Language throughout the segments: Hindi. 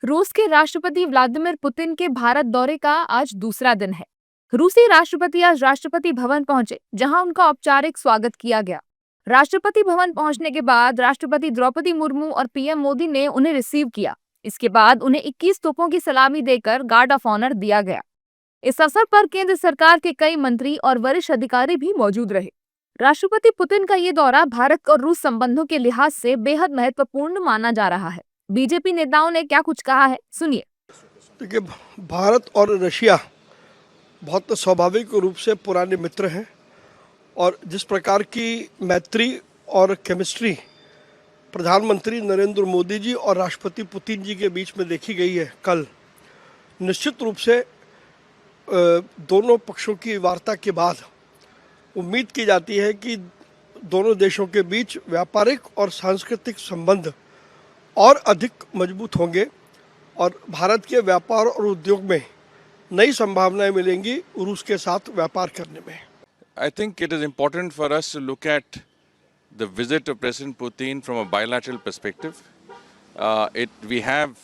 रूस के राष्ट्रपति व्लादिमीर पुतिन के भारत दौरे का आज दूसरा दिन है। रूसी राष्ट्रपति आज राष्ट्रपति भवन पहुंचे, जहां उनका औपचारिक स्वागत किया गया। राष्ट्रपति भवन पहुंचने के बाद राष्ट्रपति द्रौपदी मुर्मू और पीएम मोदी ने उन्हें रिसीव किया। इसके बाद उन्हें 21 तोपों की सलामी देकर गार्ड ऑफ ऑनर दिया गया। इस अवसर पर केंद्र सरकार के कई मंत्री और वरिष्ठ अधिकारी भी मौजूद रहे। राष्ट्रपति पुतिन का ये दौरा भारत और रूस संबंधों के लिहाज से बेहद महत्वपूर्ण माना जा रहा है। बीजेपी नेताओं ने क्या कुछ कहा है, सुनिए। देखिए, भारत और रशिया बहुत स्वाभाविक रूप से पुराने मित्र हैं और जिस प्रकार की मैत्री और केमिस्ट्री प्रधानमंत्री नरेंद्र मोदी जी और राष्ट्रपति पुतिन जी के बीच में देखी गई है कल, निश्चित रूप से दोनों पक्षों की वार्ता के बाद उम्मीद की जाती है कि दोनों देशों के बीच व्यापारिक और सांस्कृतिक संबंध और अधिक मजबूत होंगे और भारत के व्यापार और उद्योग में नई संभावनाएं मिलेंगी रूस के साथ व्यापार करने में। I think it is important for us to look at the visit of President Putin from a bilateral perspective. We have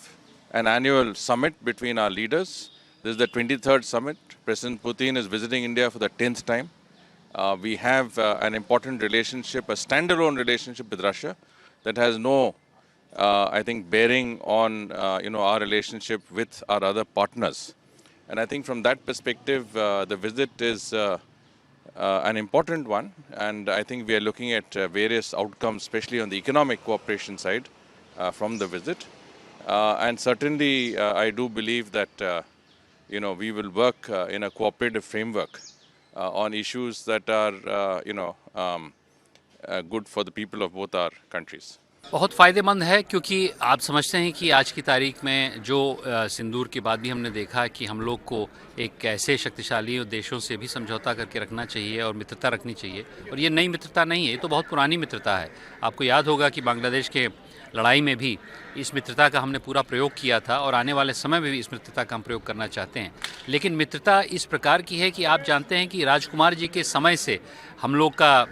an annual summit between our leaders. This is the 23rd summit. President Putin is visiting India for the 10th time. We have an important relationship, a standalone relationship with Russia that has no, I think, bearing on our relationship with our other partners. And I think from that perspective, the visit is an important one, and I think we are looking at various outcomes, especially on the economic cooperation side from the visit. And certainly, I do believe that we will work in a cooperative framework on issues that are good for the people of both our countries. बहुत फ़ायदेमंद है, क्योंकि आप समझते हैं कि आज की तारीख में जो सिंदूर के बाद भी हमने देखा कि हम लोग को एक ऐसे शक्तिशाली देशों से भी समझौता करके रखना चाहिए और मित्रता रखनी चाहिए। और ये नई मित्रता नहीं है, ये तो बहुत पुरानी मित्रता है। आपको याद होगा कि बांग्लादेश के लड़ाई में भी इस मित्रता का हमने पूरा प्रयोग किया था और आने वाले समय में भी इस मित्रता का हम प्रयोग करना चाहते हैं। लेकिन मित्रता इस प्रकार की है कि आप जानते हैं कि राजकुमार जी के समय से हम लोग का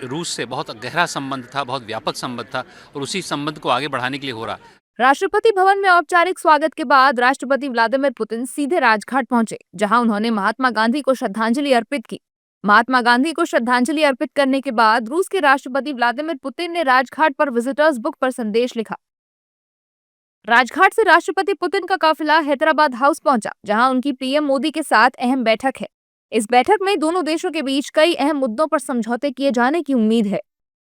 रूस से बहुत गहरा संबंध था, बहुत व्यापक संबंध था, और उसी संबंध को आगे बढ़ाने के लिए हो रहा। राष्ट्रपति भवन में औपचारिक स्वागत के बाद राष्ट्रपति व्लादिमीर पुतिन सीधे राजघाट पहुंचे, जहां उन्होंने महात्मा गांधी को श्रद्धांजलि अर्पित की। महात्मा गांधी को श्रद्धांजलि अर्पित करने के बाद रूस के राष्ट्रपति व्लादिमीर पुतिन ने राजघाट पर विजिटर्स बुक पर संदेश लिखा। राजघाट से राष्ट्रपति पुतिन का काफिला हैदराबाद हाउस पहुंचा, जहां उनकी पीएम मोदी के साथ अहम बैठक है। इस बैठक में दोनों देशों के बीच कई अहम मुद्दों पर समझौते किए जाने की उम्मीद है।